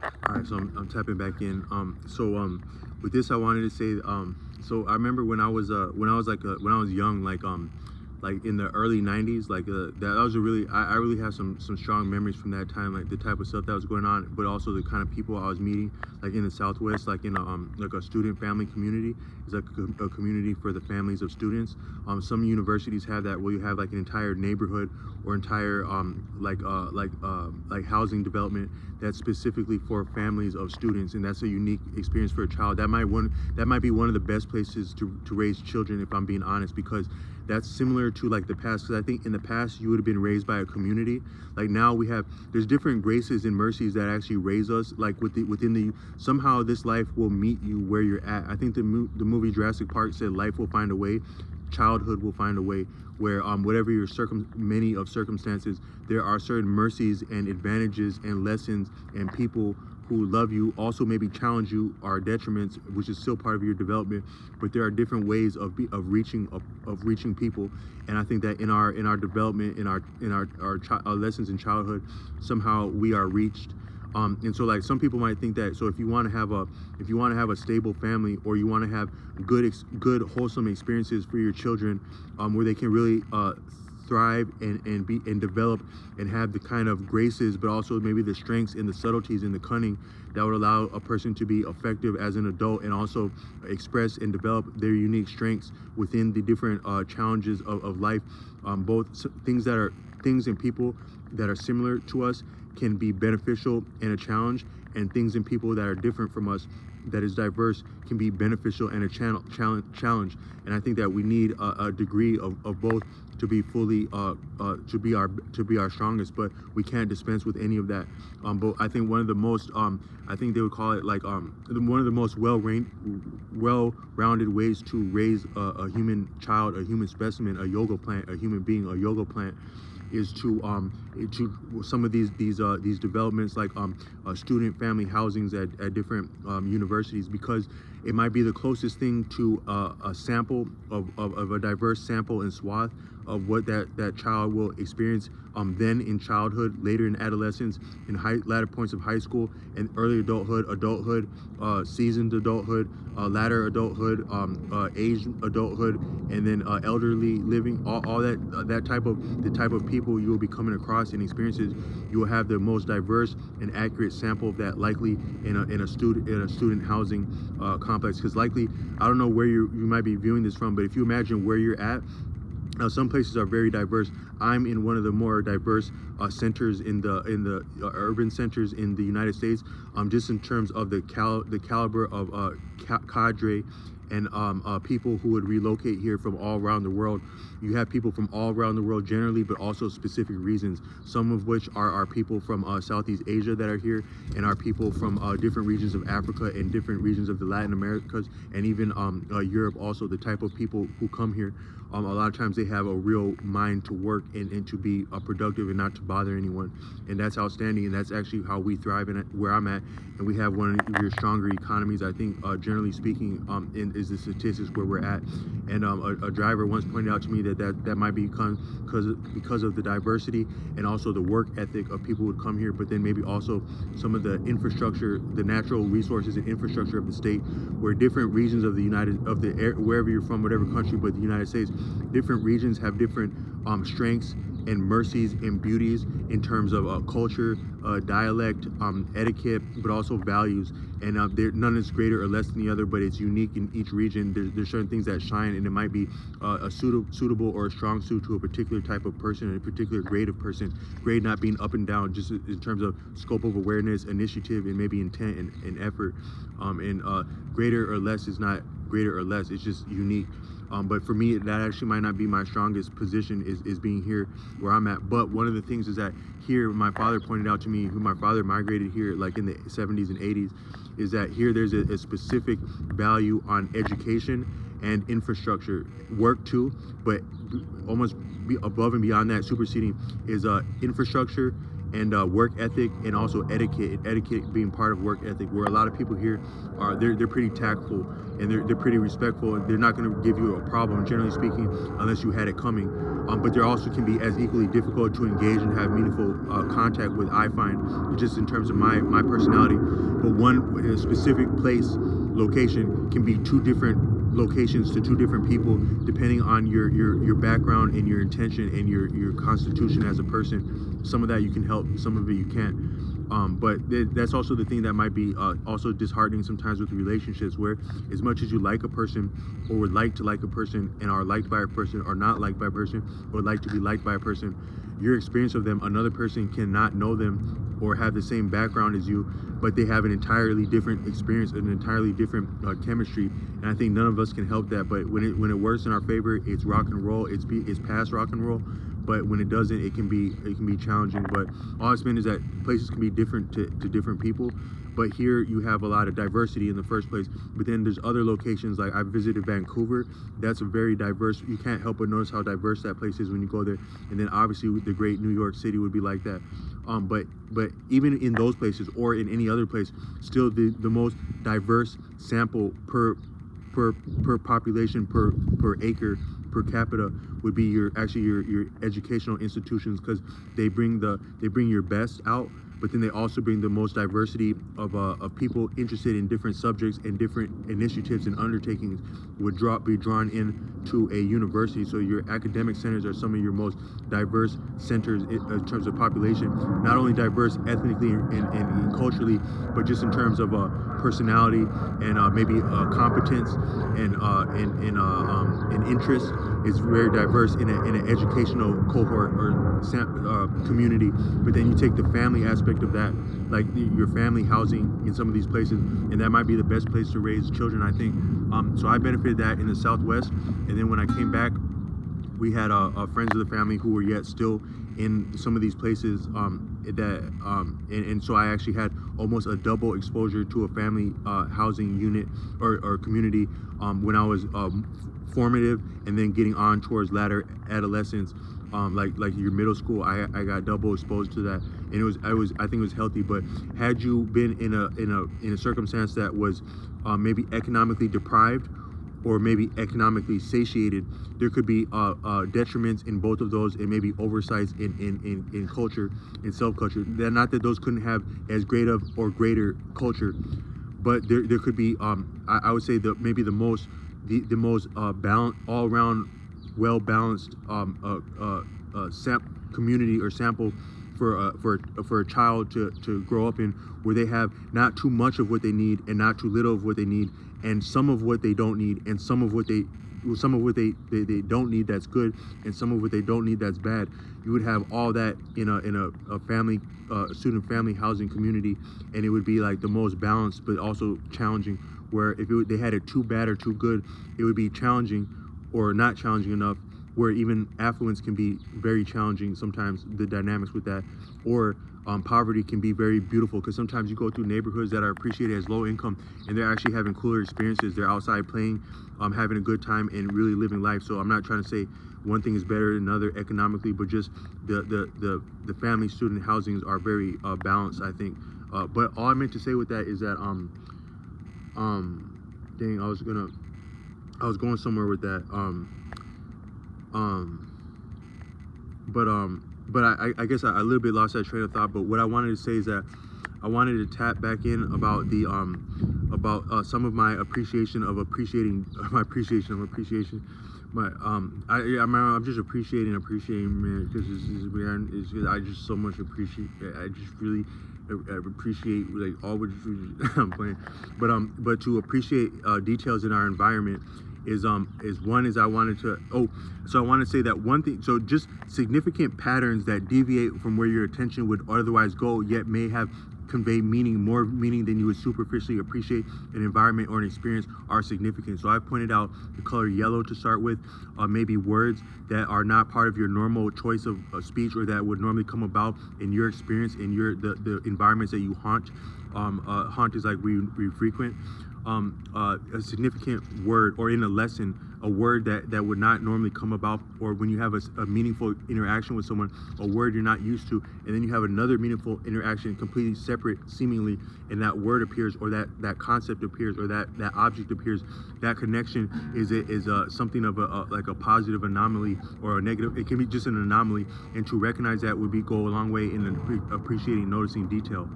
All right, so I'm tapping back in. With this, I wanted to say, so I remember when I was when I was young, like in the early '90s, that was a really, I really have some strong memories from that time, like the type of stuff that was going on, but also the kind of people I was meeting, like in the Southwest, like in a student family community. It's like a community for the families of students. Some universities have that, where you have like an entire neighborhood or entire like housing development that's specifically for families of students, and that's a unique experience for a child. That might be one of the best places to raise children, if I'm being honest, because that's similar to like the past. Because I think in the past you would have been raised by a community. Like now there's different graces and mercies that actually raise us. Like within the somehow this life will meet you where you're at. I think the movie Jurassic Park said life will find a way, childhood will find a way, where whatever your many of circumstances, there are certain mercies and advantages and lessons and people who love you, also maybe challenge you, are detriments, which is still part of your development. But there are different ways of reaching people, and I think that in our development, in our lessons in childhood, somehow we are reached. And so like some people might think that, so if you want to have a stable family, or you want to have good wholesome experiences for your children, where they can really thrive and develop and have the kind of graces, but also maybe the strengths and the subtleties and the cunning that would allow a person to be effective as an adult, and also express and develop their unique strengths within the different challenges of life. Both things and people that are similar to us can be beneficial and a challenge, and things and people that are different from us, that is diverse, can be beneficial and a challenge. And I think that we need a degree of both to be fully to be our strongest, but we can't dispense with any of that. But I think one of the most I think they would call it like one of the most well-rounded ways to raise a human child, a human specimen, a yoga plant, a human being, a yoga plant, is to some of these developments, like student family housings at different universities, because it might be the closest thing to a sample of a diverse sample and swath of what that child will experience then in childhood, later in adolescence, in latter points of high school, and early adulthood, seasoned adulthood, latter adulthood, aged adulthood, and then elderly living. All that type of people you will be coming across and experiences. You will have the most diverse and accurate sample of that, likely in a student housing complex. Because likely, I don't know where you might be viewing this from, but if you imagine where you're at. Now, some places are very diverse. I'm in one of the more diverse centers in the urban centers in the United States. Just in terms of the caliber of cadre and people who would relocate here from all around the world. You have people from all around the world generally, but also specific reasons. Some of which are people from Southeast Asia that are here, and are people from different regions of Africa and different regions of the Latin Americas, and even Europe. Also, the type of people who come here. A lot of times they have a real mind to work and to be productive and not to bother anyone, and that's outstanding. And that's actually how we thrive in where I'm at. And we have one of your stronger economies, I think, generally speaking, is the statistics where we're at. And a driver once pointed out to me that might be because of the diversity and also the work ethic of people who would come here, but then maybe also some of the infrastructure, the natural resources and infrastructure of the state, where different regions of wherever you're from, whatever country, but the United States, different regions have different strengths and mercies and beauties in terms of culture, dialect, etiquette, but also values. And none is greater or less than the other, but it's unique in each region. There's certain things that shine, and it might be a suitable or a strong suit to a particular type of person and a particular grade of person. Grade not being up and down, just in terms of scope of awareness, initiative, and maybe intent and effort. Greater or less is not greater or less, it's just unique. But for me, that actually might not be my strongest position, is being here where I'm at. But one of the things is that here, my father pointed out to me, who my father migrated here like in the 70s and 80s, is that here there's a specific value on education and infrastructure, work too, but almost above and beyond that, superseding, is infrastructure and work ethic, and also etiquette, and etiquette being part of work ethic, where a lot of people here are they're pretty tactful, and they're pretty respectful, and they're not going to give you a problem, generally speaking, unless you had it coming. But they also can be as equally difficult to engage and have meaningful contact with, I find, just in terms of my personality. But one specific place, location, can be two different locations to two different people, depending on your background and your intention and your constitution as a person. Some of that you can help, some of it you can't. But that's also the thing that might be also disheartening sometimes with relationships, where as much as you like a person, or would like to like a person, and are liked by a person, or not liked by a person, or like to be liked by a person, your experience of them, another person cannot know them or have the same background as you, but they have an entirely different experience, an entirely different chemistry. And I think none of us can help that. But when it works in our favor, it's rock and roll. It's past rock and roll. But when it doesn't, it can be challenging. But all it's been is that places can be different to different people. But here you have a lot of diversity in the first place. But then there's other locations, like I visited Vancouver. That's a very diverse, you can't help but notice how diverse that place is when you go there. And then obviously the great New York City would be like that. But even in those places, or in any other place, still the most diverse sample per population, per acre, per capita, would be your educational institutions, because they bring your best out, but then they also bring the most diversity of people interested in different subjects and different initiatives and undertakings would be drawn in to a university. So your academic centers are some of your most diverse centers in terms of population, not only diverse ethnically and culturally, but just in terms of personality and maybe competence and interest. Is very diverse in an educational cohort or community. But then you take the family aspect of that, like your family housing in some of these places, and that might be the best place to raise children, I think. So I benefited that in the Southwest, and then when I came back, we had friends of the family who were yet still in some of these places, and so I actually had almost a double exposure to a family housing unit or community when I was formative, and then getting on towards latter adolescence, like your middle school. I got double exposed to that, and I think it was healthy. But had you been in a circumstance that was maybe economically deprived, or maybe economically satiated, there could be detriments in both of those, and maybe oversights in culture, in self-culture. Not that those couldn't have as great of or greater culture, but there could be, I would say, maybe the most balanced, all-around, well-balanced community or sample for a child to grow up in, where they have not too much of what they need and not too little of what they need, and some of what they don't need, and some of what they don't need that's good, and some of what they don't need that's bad. You would have all that in a family student family housing community, and it would be like the most balanced but also challenging, where if they had it too bad or too good, it would be challenging or not challenging enough, where even affluence can be very challenging sometimes, the dynamics with that. Or poverty can be very beautiful, because sometimes you go through neighborhoods that are appreciated as low income, and they're actually having cooler experiences. They're outside playing, having a good time, and really living life. So I'm not trying to say one thing is better than another economically, but just the family student housings are very balanced, I think. But all I meant to say with that is that dang, I was going somewhere with that. But I guess I a little bit lost that train of thought. But what I wanted to say is that I wanted to tap back in about the some of my appreciation of appreciating my appreciation of appreciation. I'm just appreciating, man, because I just so much appreciate. I just really appreciate, like, all what I'm playing, but to appreciate details in our environment is one is I wanted to so I want to say that one thing, so just significant patterns that deviate from where your attention would otherwise go, yet may have convey more meaning than you would superficially appreciate an environment or an experience, are significant. So I've pointed out the color yellow to start with, maybe words that are not part of your normal choice of speech, or that would normally come about in your experience, in the environments that you haunt. Haunt is like we frequent. a significant word, or in a lesson, a word that would not normally come about, or when you have a meaningful interaction with someone, a word you're not used to, and then you have another meaningful interaction completely separate seemingly, and that word appears, or that concept appears, or that object appears. That connection is something of like a positive anomaly, or a negative. It can be just an anomaly, and to recognize that would go a long way in appreciating, noticing detail.